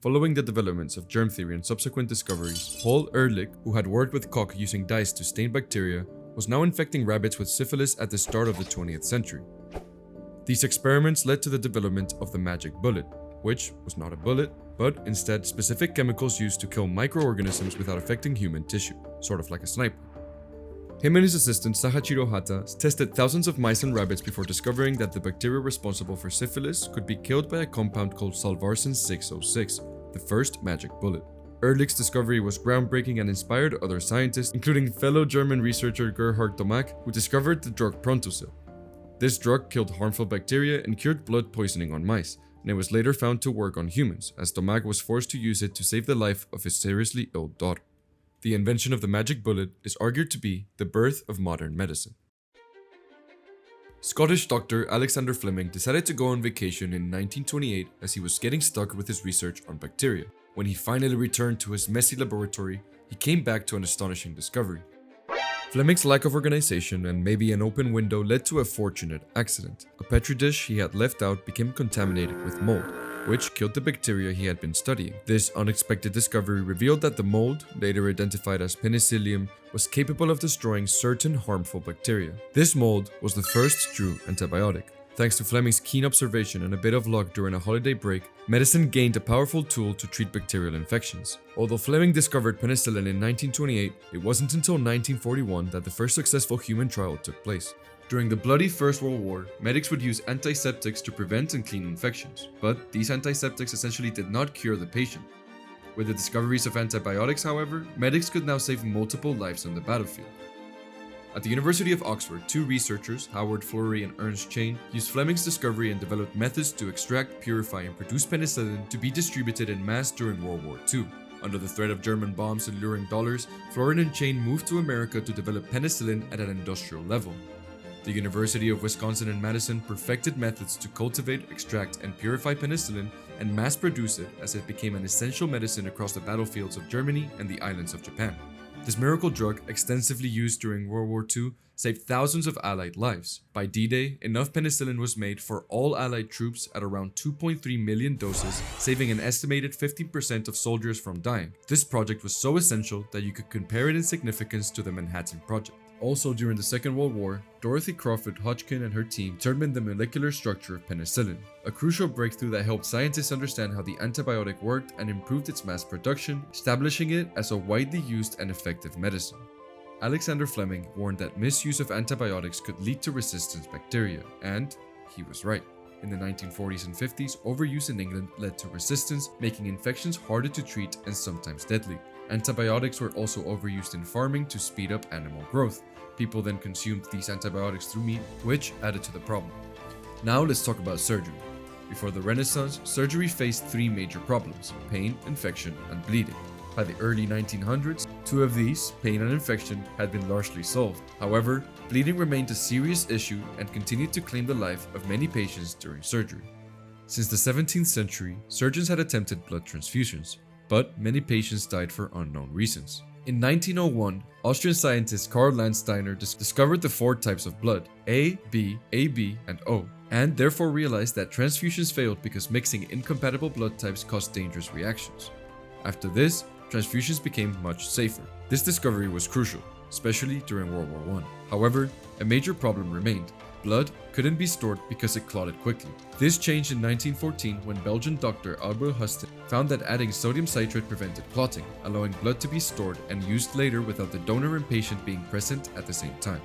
Following the developments of germ theory and subsequent discoveries, Paul Ehrlich, who had worked with Koch using dyes to stain bacteria, was now infecting rabbits with syphilis at the start of the 20th century. These experiments led to the development of the magic bullet, which was not a bullet, but instead specific chemicals used to kill microorganisms without affecting human tissue, sort of like a sniper. Him and his assistant Sahachiro Hata tested thousands of mice and rabbits before discovering that the bacteria responsible for syphilis could be killed by a compound called Salvarsan 606, the first magic bullet. Ehrlich's discovery was groundbreaking and inspired other scientists, including fellow German researcher Gerhard Domag, who discovered the drug Prontosil. This drug killed harmful bacteria and cured blood poisoning on mice, and it was later found to work on humans, as Domag was forced to use it to save the life of his seriously ill daughter. The invention of the magic bullet is argued to be the birth of modern medicine. Scottish doctor Alexander Fleming decided to go on vacation in 1928 as he was getting stuck with his research on bacteria. When he finally returned to his messy laboratory, he came back to an astonishing discovery. Fleming's lack of organization and maybe an open window led to a fortunate accident. A petri dish he had left out became contaminated with mold, which killed the bacteria he had been studying. This unexpected discovery revealed that the mold, later identified as penicillium, was capable of destroying certain harmful bacteria. This mold was the first true antibiotic. Thanks to Fleming's keen observation and a bit of luck during a holiday break, medicine gained a powerful tool to treat bacterial infections. Although Fleming discovered penicillin in 1928, it wasn't until 1941 that the first successful human trial took place. During the bloody First World War, medics would use antiseptics to prevent and clean infections, but these antiseptics essentially did not cure the patient. With the discoveries of antibiotics, however, medics could now save multiple lives on the battlefield. At the University of Oxford, two researchers, Howard Florey and Ernst Chain, used Fleming's discovery and developed methods to extract, purify, and produce penicillin to be distributed en masse during World War II. Under the threat of German bombs and luring dollars, Florey and Chain moved to America to develop penicillin at an industrial level. The University of Wisconsin in Madison perfected methods to cultivate, extract, and purify penicillin and mass produce it as it became an essential medicine across the battlefields of Germany and the islands of Japan. This miracle drug, extensively used during World War II, saved thousands of Allied lives. By D-Day, enough penicillin was made for all Allied troops at around 2.3 million doses, saving an estimated 15% of soldiers from dying. This project was so essential that you could compare it in significance to the Manhattan Project. Also during the Second World War, Dorothy Crawford Hodgkin and her team determined the molecular structure of penicillin, a crucial breakthrough that helped scientists understand how the antibiotic worked and improved its mass production, establishing it as a widely used and effective medicine. Alexander Fleming warned that misuse of antibiotics could lead to resistant bacteria, and he was right. In the 1940s and 50s, overuse in England led to resistance, making infections harder to treat and sometimes deadly. Antibiotics were also overused in farming to speed up animal growth. People then consumed these antibiotics through meat, which added to the problem. Now let's talk about surgery. Before the Renaissance, surgery faced three major problems: pain, infection, and bleeding. By the early 1900s, two of these, pain and infection, had been largely solved. However, bleeding remained a serious issue and continued to claim the life of many patients during surgery. Since the 17th century, surgeons had attempted blood transfusions, but many patients died for unknown reasons. In 1901, Austrian scientist Karl Landsteiner discovered the four types of blood, A, B, AB, and O, and therefore realized that transfusions failed because mixing incompatible blood types caused dangerous reactions. After this, transfusions became much safer. This discovery was crucial, especially during World War I. However, a major problem remained. Blood couldn't be stored because it clotted quickly. This changed in 1914 when Belgian doctor Albert Huston found that adding sodium citrate prevented clotting, allowing blood to be stored and used later without the donor and patient being present at the same time.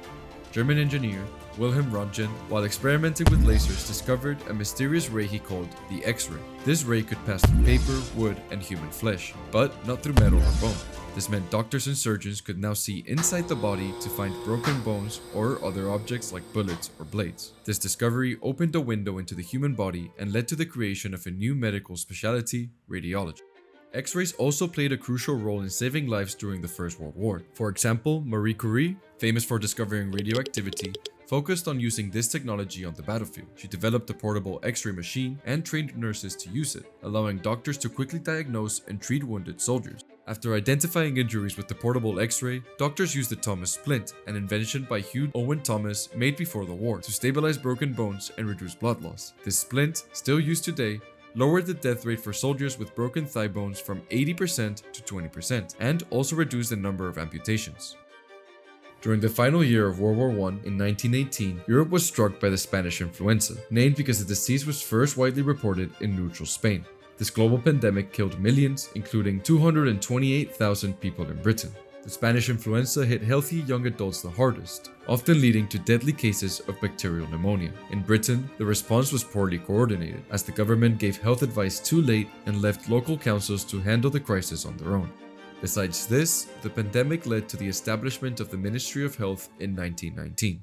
German engineer Wilhelm Röntgen, while experimenting with lasers, discovered a mysterious ray he called the X-ray. This ray could pass through paper, wood, and human flesh, but not through metal or bone. This meant doctors and surgeons could now see inside the body to find broken bones or other objects like bullets or blades. This discovery opened a window into the human body and led to the creation of a new medical specialty, radiology. X-rays also played a crucial role in saving lives during the First World War. For example, Marie Curie, famous for discovering radioactivity, focused on using this technology on the battlefield. She developed a portable X-ray machine and trained nurses to use it, allowing doctors to quickly diagnose and treat wounded soldiers. After identifying injuries with the portable X-ray, doctors used the Thomas splint, an invention by Hugh Owen Thomas made before the war, to stabilize broken bones and reduce blood loss. This splint, still used today, lowered the death rate for soldiers with broken thigh bones from 80% to 20%, and also reduced the number of amputations. During the final year of World War I in 1918, Europe was struck by the Spanish influenza, named because the disease was first widely reported in neutral Spain. This global pandemic killed millions, including 228,000 people in Britain. The Spanish influenza hit healthy young adults the hardest, often leading to deadly cases of bacterial pneumonia. In Britain, the response was poorly coordinated, as the government gave health advice too late and left local councils to handle the crisis on their own. Besides this, the pandemic led to the establishment of the Ministry of Health in 1919.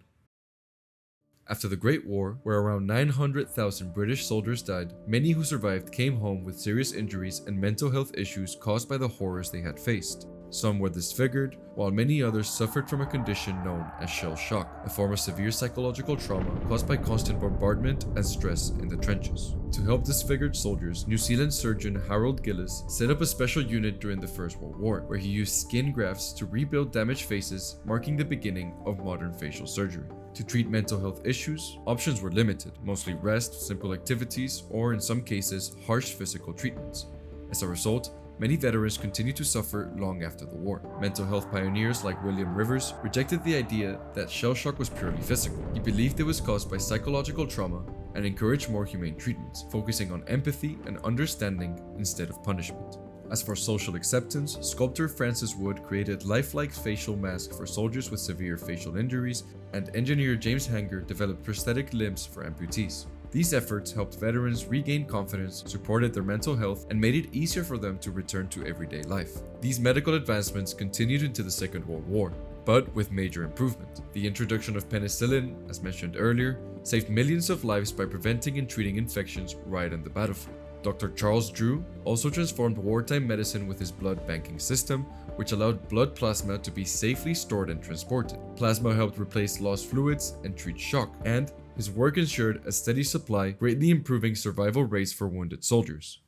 After the Great War, where around 900,000 British soldiers died, many who survived came home with serious injuries and mental health issues caused by the horrors they had faced. Some were disfigured, while many others suffered from a condition known as shell shock, a form of severe psychological trauma caused by constant bombardment and stress in the trenches. To help disfigured soldiers, New Zealand surgeon Harold Gillis set up a special unit during the First World War, where he used skin grafts to rebuild damaged faces, marking the beginning of modern facial surgery. To treat mental health issues, options were limited, mostly rest, simple activities, or in some cases, harsh physical treatments. As a result, many veterans continued to suffer long after the war. Mental health pioneers like William Rivers rejected the idea that shell shock was purely physical. He believed it was caused by psychological trauma and encouraged more humane treatments, focusing on empathy and understanding instead of punishment. As for social acceptance, sculptor Francis Wood created lifelike facial masks for soldiers with severe facial injuries, and engineer James Hanger developed prosthetic limbs for amputees. These efforts helped veterans regain confidence, supported their mental health, and made it easier for them to return to everyday life. These medical advancements continued into the Second World War, but with major improvement. The introduction of penicillin, as mentioned earlier, saved millions of lives by preventing and treating infections right on the battlefield. Dr. Charles Drew also transformed wartime medicine with his blood banking system, which allowed blood plasma to be safely stored and transported. Plasma helped replace lost fluids and treat shock, and his work ensured a steady supply, greatly improving survival rates for wounded soldiers.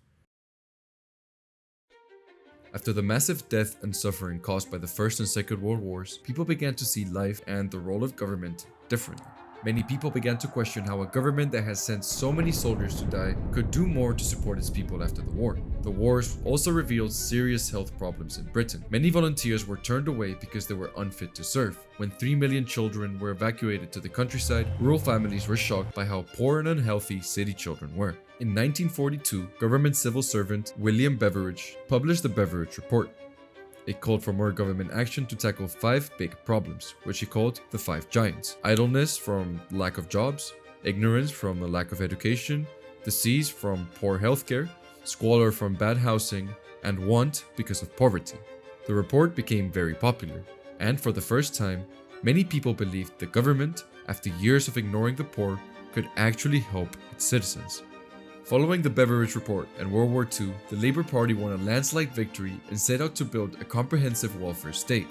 After the massive death and suffering caused by the First and Second World Wars, people began to see life and the role of government differently. Many people began to question how a government that has sent so many soldiers to die could do more to support its people after the war. The wars also revealed serious health problems in Britain. Many volunteers were turned away because they were unfit to serve. When 3 million children were evacuated to the countryside, rural families were shocked by how poor and unhealthy city children were. In 1942, government civil servant William Beveridge published the Beveridge Report. It called for more government action to tackle 5 big problems, which he called the 5 giants: idleness from lack of jobs, ignorance from a lack of education, disease from poor healthcare, squalor from bad housing, and want because of poverty. The report became very popular, and for the first time, many people believed the government, after years of ignoring the poor, could actually help its citizens. Following the Beveridge Report and World War II, the Labour Party won a landslide victory and set out to build a comprehensive welfare state,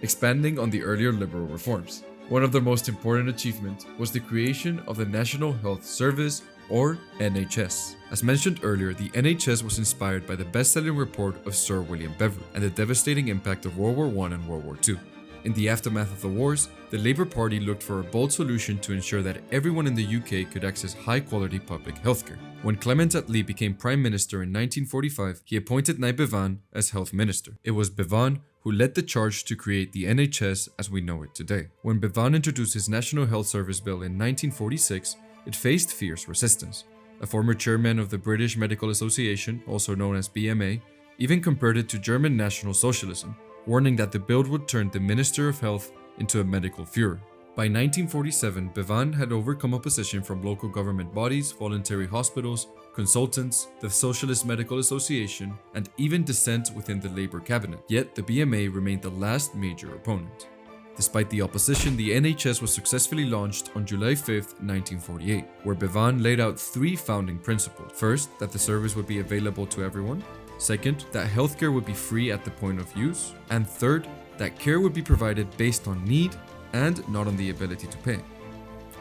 expanding on the earlier liberal reforms. One of their most important achievements was the creation of the National Health Service, or NHS. As mentioned earlier, the NHS was inspired by the best-selling report of Sir William Beveridge and the devastating impact of World War I and World War II. In the aftermath of the wars, the Labour Party looked for a bold solution to ensure that everyone in the UK could access high-quality public healthcare. When Clement Attlee became Prime Minister in 1945, he appointed Knight Bevan as Health Minister. It was Bevan who led the charge to create the NHS as we know it today. When Bevan introduced his National Health Service Bill in 1946, it faced fierce resistance. A former chairman of the British Medical Association, also known as BMA, even compared it to German National Socialism, warning that the bill would turn the Minister of Health into a medical Führer. By 1947, Bevan had overcome opposition from local government bodies, voluntary hospitals, consultants, the Socialist Medical Association, and even dissent within the Labour cabinet. Yet the BMA remained the last major opponent. Despite the opposition, the NHS was successfully launched on July 5, 1948, where Bevan laid out 3 founding principles. First, that the service would be available to everyone. Second, that healthcare would be free at the point of use. And third, that care would be provided based on need and not on the ability to pay.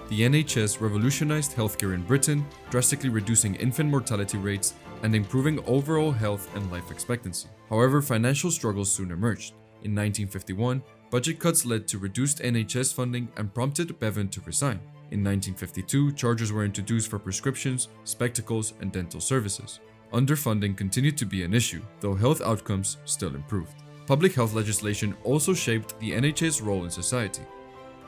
The NHS revolutionized healthcare in Britain, drastically reducing infant mortality rates and improving overall health and life expectancy. However, financial struggles soon emerged. In 1951, budget cuts led to reduced NHS funding and prompted Bevan to resign. In 1952, charges were introduced for prescriptions, spectacles, and dental services. Underfunding continued to be an issue, though health outcomes still improved. Public health legislation also shaped the NHS role in society.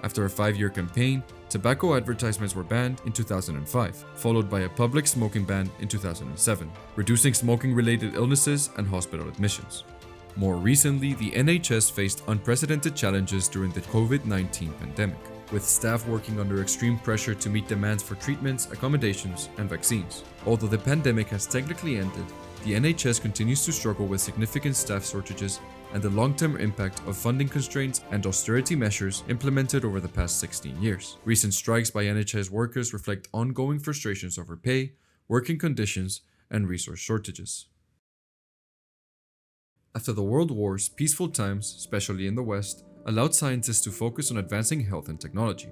After a 5-year campaign, tobacco advertisements were banned in 2005, followed by a public smoking ban in 2007, reducing smoking-related illnesses and hospital admissions. More recently, the NHS faced unprecedented challenges during the COVID-19 pandemic, with staff working under extreme pressure to meet demands for treatments, accommodations, and vaccines. Although the pandemic has technically ended, the NHS continues to struggle with significant staff shortages and the long-term impact of funding constraints and austerity measures implemented over the past 16 years. Recent strikes by NHS workers reflect ongoing frustrations over pay, working conditions, and resource shortages. After the World Wars, peaceful times, especially in the West, allowed scientists to focus on advancing health and technology.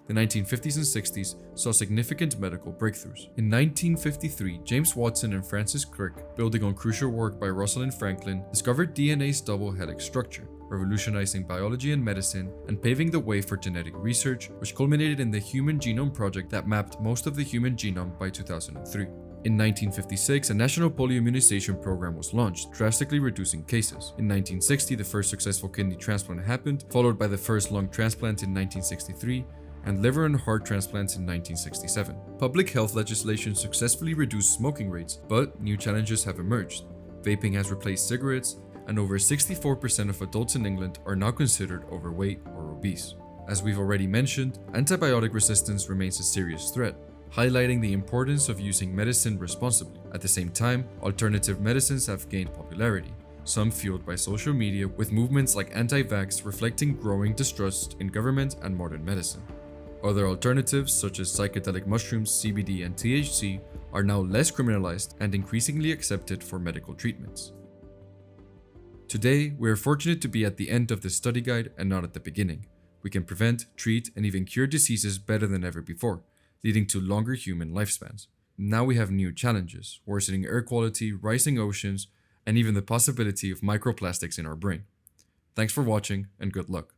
The 1950s and 60s saw significant medical breakthroughs. In 1953, James Watson and Francis Crick, building on crucial work by Rosalind Franklin, discovered DNA's double helix structure, revolutionizing biology and medicine and paving the way for genetic research, which culminated in the Human Genome Project that mapped most of the human genome by 2003. In 1956, a national polio immunization program was launched, drastically reducing cases. In 1960, the first successful kidney transplant happened, followed by the first lung transplant in 1963, and liver and heart transplants in 1967. Public health legislation successfully reduced smoking rates, but new challenges have emerged. Vaping has replaced cigarettes, and over 64% of adults in England are now considered overweight or obese. As we've already mentioned, antibiotic resistance remains a serious threat, highlighting the importance of using medicine responsibly. At the same time, alternative medicines have gained popularity, some fueled by social media, with movements like anti-vax reflecting growing distrust in government and modern medicine. Other alternatives, such as psychedelic mushrooms, CBD, and THC, are now less criminalized and increasingly accepted for medical treatments. Today, we are fortunate to be at the end of this study guide and not at the beginning. We can prevent, treat, and even cure diseases better than ever before, leading to longer human lifespans. Now we have new challenges, worsening air quality, rising oceans, and even the possibility of microplastics in our brain. Thanks for watching, and good luck.